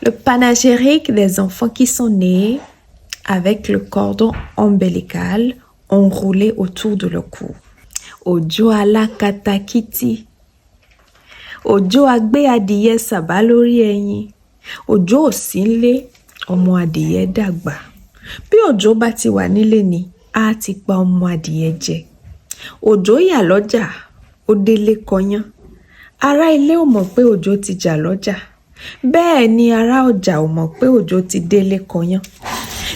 Le panégyrique des enfants qui sont nés avec le cordon ombilical enroulé autour de leur cou. Ojo ala katakiti. Ojo agbe adìyẹ sàbá lórí ẹyin. Ojo ò sí nílé, ọmọ adìyẹ dàgbà. Bí òjò bá ti wà nílé ni, á ti pa ọmọ adìyẹ jẹ. Òjò yà lọ́jà, ó délé kọyán. Ará ilé ò mọ̀ pé òjò ti jà lọ́jà. Bẹ́ẹ̀ ni ará ọjà ò mọ̀ pé òjò ti délé kọyán.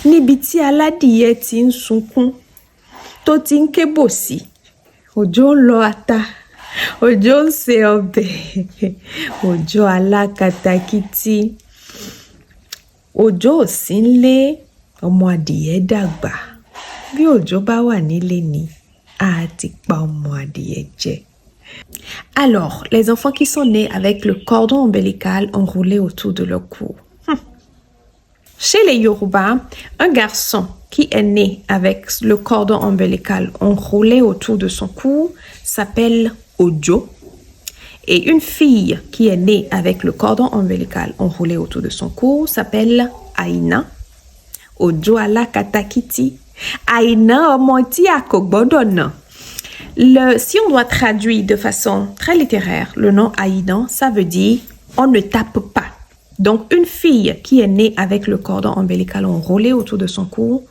Níbi tí aládìyẹ ti ń sunkún, tó ti ń ké bòsí, òjò ń lọ ata, òjò ń se ọbẹ̀, òjò alákatakítí. Òjò ò sí nílé, ọmọ adìyẹ dàgbà. Bí òjò bá wà nílé ni, á ti pa ọmọ adìyẹ jẹ. Alors, les enfants qui sont nés avec le cordon ombilical enroulé autour de leur cou. Chez les Yoruba, un garçon qui est né avec le cordon ombilical enroulé autour de son cou s'appelle Ojo. Et une fille qui est née avec le cordon ombilical enroulé autour de son cou s'appelle Aina. Ojo ala katakiti. Aina omonti akogbodono. Si on doit traduire de façon très littéraire, le nom Aïna, ça veut dire on ne tape pas. Donc, une fille qui est née avec le cordon ombilical enroulé autour de son cou,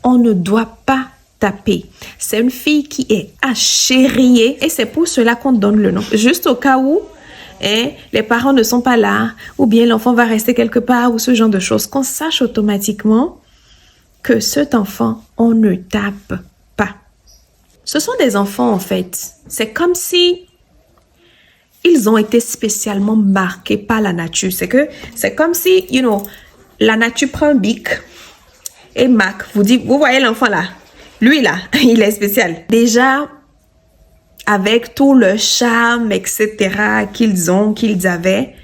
on ne doit pas taper. C'est une fille qui est achériée et c'est pour cela qu'on donne le nom. Juste au cas où les parents ne sont pas là ou bien l'enfant va rester quelque part ou ce genre de choses, qu'on sache automatiquement que cet enfant, on ne tape pas. Ce sont des enfants, en fait. C'est comme si ils ont été spécialement marqués par la nature. C'est comme si, la nature prend un bic et marque. Vous voyez l'enfant là? Lui là, il est spécial. Déjà, avec tout le charme, etc. qu'ils avaient,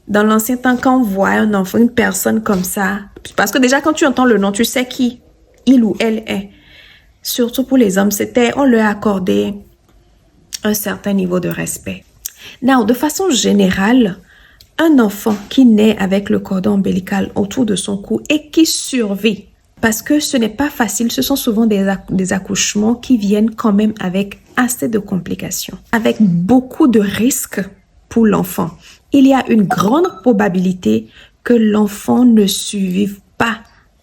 dans l'ancien temps, quand on voit un enfant, une personne comme ça, parce que déjà quand tu entends le nom, tu sais qui il ou elle est. Surtout pour les hommes, on leur accordait un certain niveau de respect. Now, de façon générale, un enfant qui naît avec le cordon ombilical autour de son cou et qui survit, parce que ce n'est pas facile, ce sont souvent des accouchements qui viennent quand même avec assez de complications, avec beaucoup de risques pour l'enfant. Il y a une grande probabilité que l'enfant ne survive pas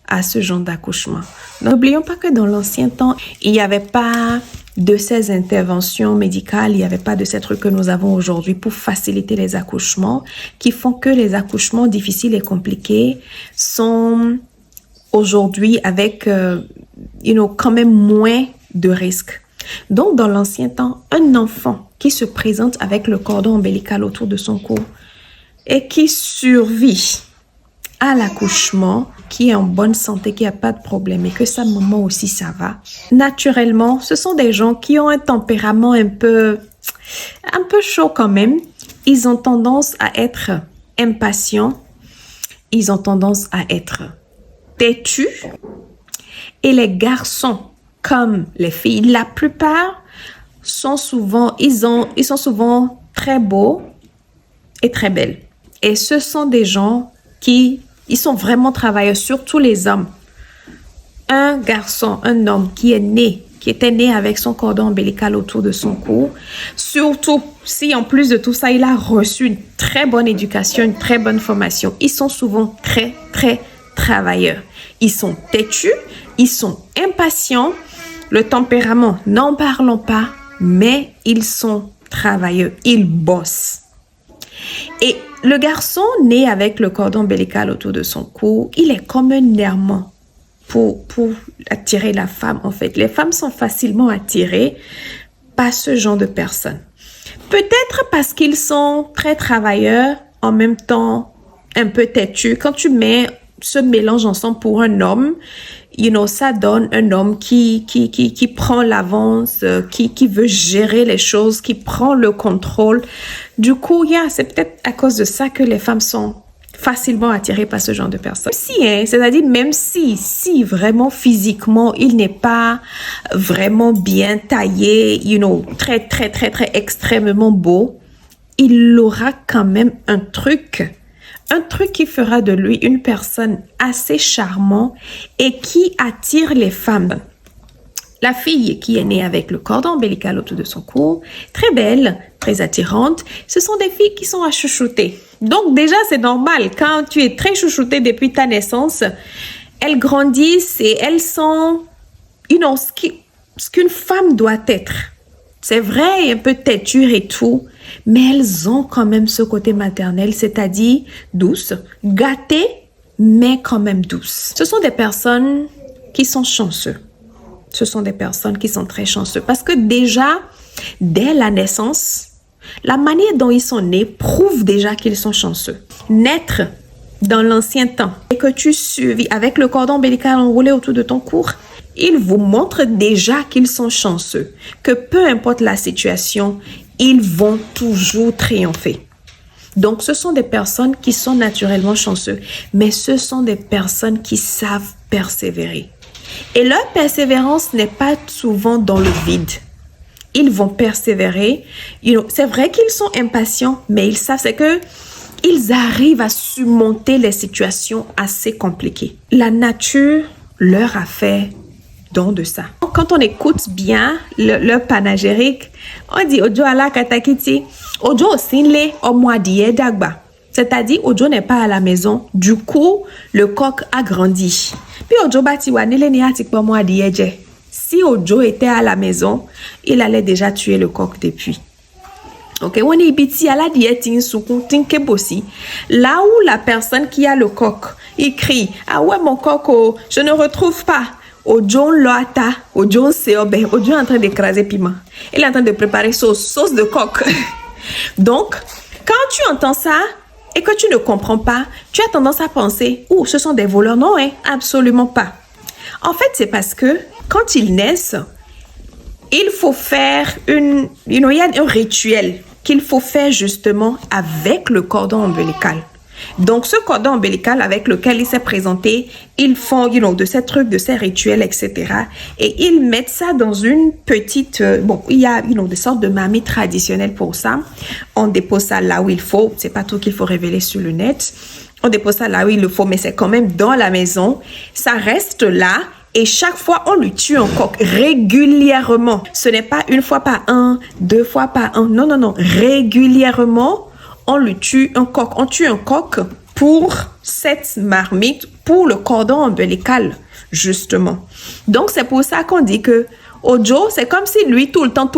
à ce genre d'accouchement. N'oublions pas que dans l'ancien temps, il n'y avait pas de ces interventions médicales, il n'y avait pas de ces trucs que nous avons aujourd'hui pour faciliter les accouchements, qui font que les accouchements difficiles et compliqués sont aujourd'hui avec, quand même moins de risques. Donc, dans l'ancien temps, un enfant qui se présente avec le cordon ombilical autour de son cou et qui survit à l'accouchement, qui est en bonne santé, qui n'a pas de problème et que sa maman aussi ça va. Naturellement, ce sont des gens qui ont un tempérament un peu chaud quand même. Ils ont tendance à être impatients. Ils ont tendance à être têtus. Et les garçons, comme les filles, la plupart sont souvent, ils sont souvent très beaux et très belles. Et ce sont des gens ils sont vraiment travailleurs, surtout les hommes. Un garçon, un homme qui était né avec son cordon ombilical autour de son cou, surtout si en plus de tout ça, il a reçu une très bonne éducation, une très bonne formation, ils sont souvent très, très travailleurs. Ils sont têtus, ils sont impatients, le tempérament, n'en parlons pas, mais ils sont travailleurs, ils bossent. Et le garçon né avec le cordon ombilical autour de son cou, il est comme un aimant pour attirer la femme, en fait. Les femmes sont facilement attirées par ce genre de personnes. Peut-être parce qu'ils sont très travailleurs, en même temps un peu têtus. Quand tu mets ce mélange ensemble pour un homme, ça donne un homme qui prend l'avance, qui veut gérer les choses, qui prend le contrôle. Du coup, c'est peut-être à cause de ça que les femmes sont facilement attirées par ce genre de personnes. C'est-à-dire même si vraiment physiquement, il n'est pas vraiment bien taillé, très, très, très, très extrêmement beau, il aura quand même un truc, Un truc qui fera de lui une personne assez charmante et qui attire les femmes. La fille qui est née avec le cordon ombilical autour de son cou, très belle, très attirante, ce sont des filles qui sont à chouchouter. Donc déjà, c'est normal, quand tu es très chouchoutée depuis ta naissance, elles grandissent et elles sont, ce qu'une femme doit être. C'est vrai, un peu têture et tout, mais elles ont quand même ce côté maternel, c'est-à-dire douce, gâtée, mais quand même douce. Ce sont des personnes qui sont chanceuses. Ce sont des personnes qui sont très chanceuses parce que déjà, dès la naissance, la manière dont ils sont nés prouve déjà qu'ils sont chanceux. Naître dans l'ancien temps et que tu suivis avec le cordon ombilical enroulé autour de ton cou, il vous montre déjà qu'ils sont chanceux, que peu importe la situation, ils vont toujours triompher. Donc, ce sont des personnes qui sont naturellement chanceuses, mais ce sont des personnes qui savent persévérer. Et leur persévérance n'est pas souvent dans le vide. Ils vont persévérer. C'est vrai qu'ils sont impatients, mais ils savent que ils arrivent à surmonter les situations assez compliquées. La nature leur a fait don de ça. Quand on écoute bien leur panégyrique, on dit Ojo ala katakiti, Ojo osinle omwadie dagba. C'est-à-dire, Ojo n'est pas à la maison. Du coup, le coq a grandi. Puis Ojo batiwa nile ni atikpo omwadie je. Si Ojo était à la maison, il allait déjà tuer le coq depuis. Ok, on est biti à la diète là où la personne qui a le coq, il crie, ah ouais mon coq, oh, je ne retrouve pas. Ojo loata, Ojo seobe, Ojo est en train d'écraser piment. Il est en train de préparer sauce de coq. Donc, quand tu entends ça et que tu ne comprends pas, tu as tendance à penser, oh, ce sont des voleurs. Non, hein, absolument pas. En fait, c'est parce que quand ils naissent, il faut faire il y a un rituel qu'il faut faire justement avec le cordon ombilical. Donc, ce cordon ombilical avec lequel il s'est présenté, ils font, de ces trucs, de ces rituels, etc. Et ils mettent ça dans une petite, il y a, des sortes de mamies traditionnelles pour ça. On dépose ça là où il faut. C'est pas tout qu'il faut révéler sur le net. On dépose ça là où il le faut, mais c'est quand même dans la maison. Ça reste là. Et chaque fois, on lui tue un coq régulièrement. Ce n'est pas une fois par un, 2 fois par un. Non, non, non. Régulièrement, on lui tue un coq. On tue un coq pour cette marmite, pour le cordon ombilical, justement. Donc, c'est pour ça qu'on dit que Ojo, c'est comme si lui, tout le temps,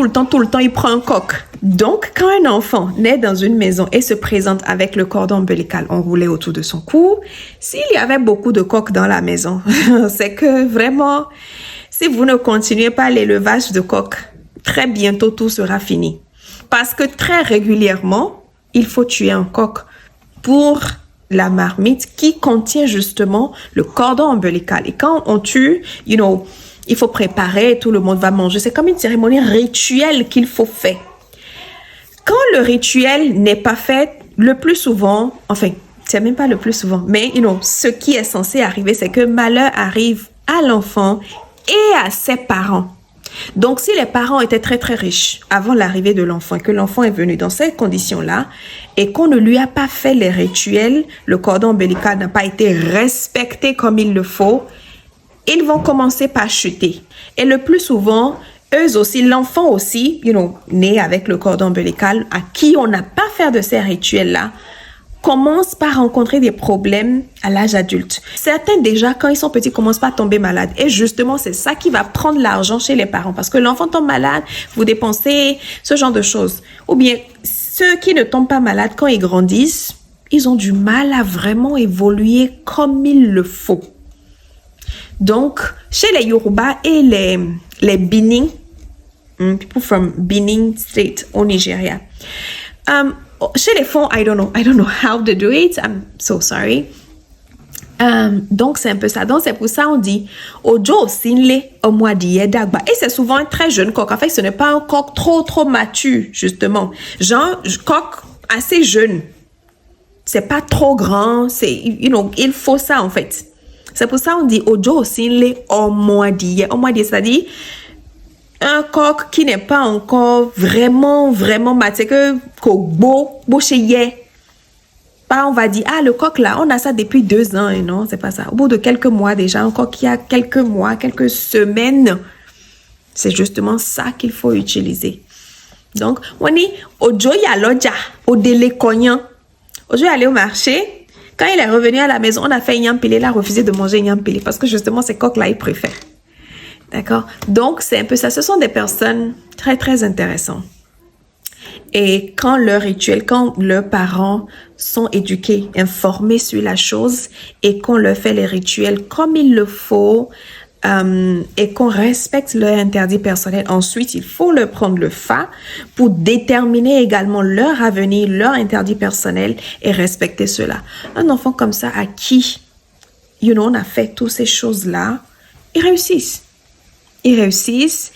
il prend un coq. Donc, quand un enfant naît dans une maison et se présente avec le cordon ombilical enroulé autour de son cou, s'il y avait beaucoup de coqs dans la maison, c'est que vraiment, si vous ne continuez pas l'élevage de coqs, très bientôt tout sera fini. Parce que très régulièrement, il faut tuer un coq pour la marmite qui contient justement le cordon ombilical. Et quand on tue, il faut préparer, tout le monde va manger. C'est comme une cérémonie rituelle qu'il faut faire. Quand le rituel n'est pas fait, le plus souvent, enfin, c'est même pas le plus souvent, mais ce qui est censé arriver, c'est que malheur arrive à l'enfant et à ses parents. Donc, si les parents étaient très, très riches avant l'arrivée de l'enfant, que l'enfant est venu dans ces conditions-là et qu'on ne lui a pas fait les rituels, le cordon ombilical n'a pas été respecté comme il le faut, ils vont commencer par chuter. Et le plus souvent, eux aussi, l'enfant aussi, né avec le cordon ombilical, à qui on n'a pas fait de ces rituels-là, commence par rencontrer des problèmes à l'âge adulte. Certains déjà, quand ils sont petits, commencent par tomber malades. Et justement, c'est ça qui va prendre l'argent chez les parents. Parce que l'enfant tombe malade, vous dépensez ce genre de choses. Ou bien, ceux qui ne tombent pas malades, quand ils grandissent, ils ont du mal à vraiment évoluer comme il le faut. Donc, chez les Yoruba et les Benin, people from Benin State au Nigeria, chez les Fonds, I don't know how to do it. I'm so sorry. Donc, c'est un peu ça. Donc, c'est pour ça on dit Ojo sinle omwadie dagba. Et c'est souvent un très jeune coq. En fait, ce n'est pas un coq trop mature, justement. Genre, coq assez jeune. C'est pas trop grand. C'est, il faut ça, en fait. C'est pour ça on dit Ojo sinle omwadie. Omwadie, c'est-à-dire un coq qui n'est pas encore vraiment mature, que beau chez. pas, on va dire, ah, le coq là, on a ça depuis 2 ans, et non, c'est pas ça. Au bout de quelques mois déjà, un coq qui a quelques mois, quelques semaines, c'est justement ça qu'il faut utiliser. Donc, on dit, Ojo ya loja, au délai cognan. Ojo est allé au marché. Quand il est revenu à la maison, on a fait Nyampélé, il a refusé de manger Nyampélé parce que justement, ces coqs-là, ils préfèrent. D'accord? Donc, c'est un peu ça. Ce sont des personnes très, très intéressantes. Et quand leurs rituels, quand leurs parents sont éduqués, informés sur la chose et qu'on leur fait les rituels comme il le faut et qu'on respecte leur interdit personnel, ensuite, il faut leur prendre le fa pour déterminer également leur avenir, leur interdit personnel et respecter cela. Un enfant comme ça à qui, on a fait toutes ces choses-là, ils réussissent. Ils réussissent,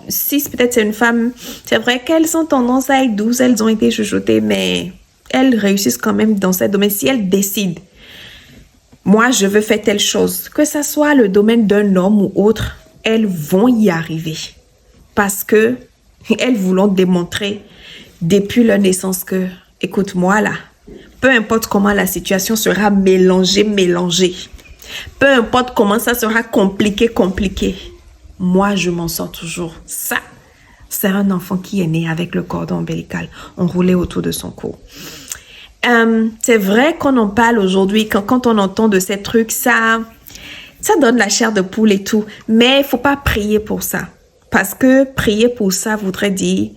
si peut-être c'est une femme, c'est vrai qu'elles ont tendance à être douces, elles ont été chuchotées, mais elles réussissent quand même dans ce domaine. Si elles décident, moi je veux faire telle chose, que ça soit le domaine d'un homme ou autre, elles vont y arriver. Parce que elles voulont démontrer depuis leur naissance que, écoute-moi là, peu importe comment la situation sera mélangée, peu importe comment ça sera compliqué, moi, je m'en sors toujours. Ça, c'est un enfant qui est né avec le cordon ombilical enroulé autour de son cou. C'est vrai qu'on en parle aujourd'hui, quand on entend de ces trucs, ça donne la chair de poule et tout. Mais il ne faut pas prier pour ça. Parce que prier pour ça voudrait dire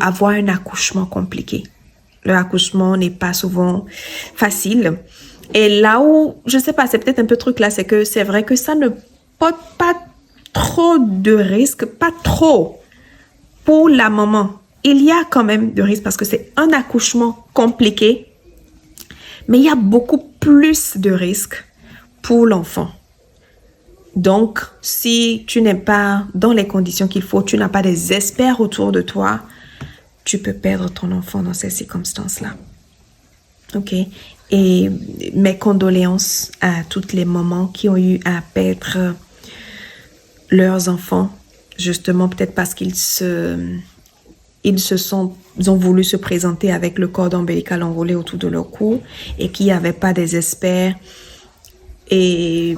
avoir un accouchement compliqué. Le accouchement n'est pas souvent facile. Et là où, je ne sais pas, c'est peut-être un peu truc là, c'est que c'est vrai que ça ne porte pas trop de risques, pas trop pour la maman. Il y a quand même de risques parce que c'est un accouchement compliqué, mais il y a beaucoup plus de risques pour l'enfant. Donc, si tu n'es pas dans les conditions qu'il faut, tu n'as pas des experts autour de toi, tu peux perdre ton enfant dans ces circonstances-là. OK? Et mes condoléances à toutes les mamans qui ont eu à perdre leurs enfants, justement peut-être parce qu'ils ont voulu se présenter avec le cordon ombilical enroulé autour de leur cou et qui n'avaient pas des experts et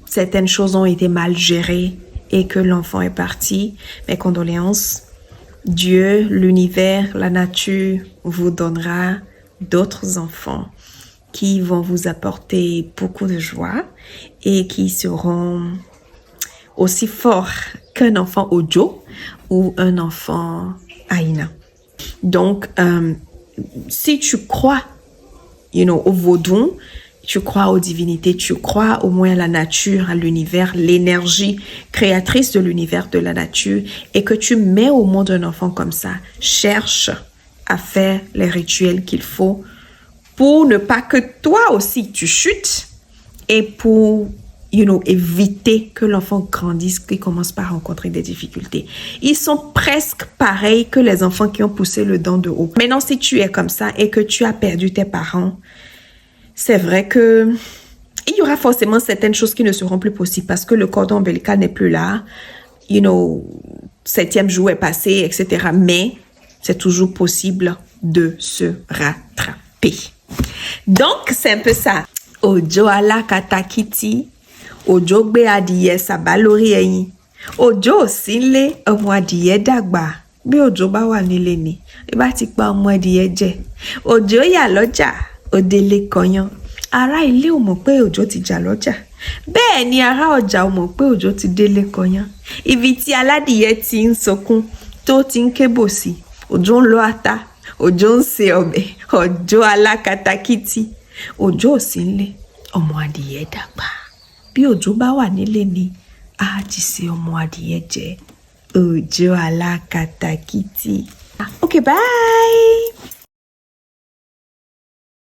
certaines choses ont été mal gérées et que l'enfant est parti. Mes condoléances. Dieu, l'univers, la nature vous donnera d'autres enfants qui vont vous apporter beaucoup de joie et qui seront aussi forts qu'un enfant Ojo ou un enfant Aina. Donc, si tu crois, au vaudou, tu crois aux divinités, tu crois au moins à la nature, à l'univers, l'énergie créatrice de l'univers, de la nature, et que tu mets au monde un enfant comme ça, cherche à faire les rituels qu'il faut pour ne pas que toi aussi tu chutes et pour éviter que l'enfant grandisse, qu'il commence par rencontrer des difficultés. Ils sont presque pareils que les enfants qui ont poussé le dent de haut. Maintenant, si tu es comme ça et que tu as perdu tes parents, c'est vrai que il y aura forcément certaines choses qui ne seront plus possibles parce que le cordon ombilical n'est plus là. 7e jour est passé, etc. Mais c'est toujours possible de se rattraper. Donc, c'est un peu ça. Ojo ala katakiti. Ojo gbe adìyẹ sàbá lórí ẹyin. Ojo ò sí nílé, ọmọ adìyẹ dàgbà. Bí Ojo bá wà nílé ni, bí bá ti pa ọmọ adìyẹ jẹ. Ojo yà lọ́jà, ó délé kọyán. Ará ilé ò mọ̀ pé Ojo ti jà lọ́jà. Bẹ́ẹ̀ ni ará ọjà ò mọ̀ pé Ojo ti délé kọyán. Ibi tí aládìyẹ ti ń sọkún tó ti ń kébò sí, Ojo ń lọ ata, Ojo ń ṣe ọbẹ̀, Ojo alákatakítí. Ojo ò sí nílé, ọmọ adìyẹ dàgbà. Bí Ojo bá wà nílé ni, á ti ṣe ọmọ adìyẹ jẹ. Ojo alákatakítí. Okay, bye.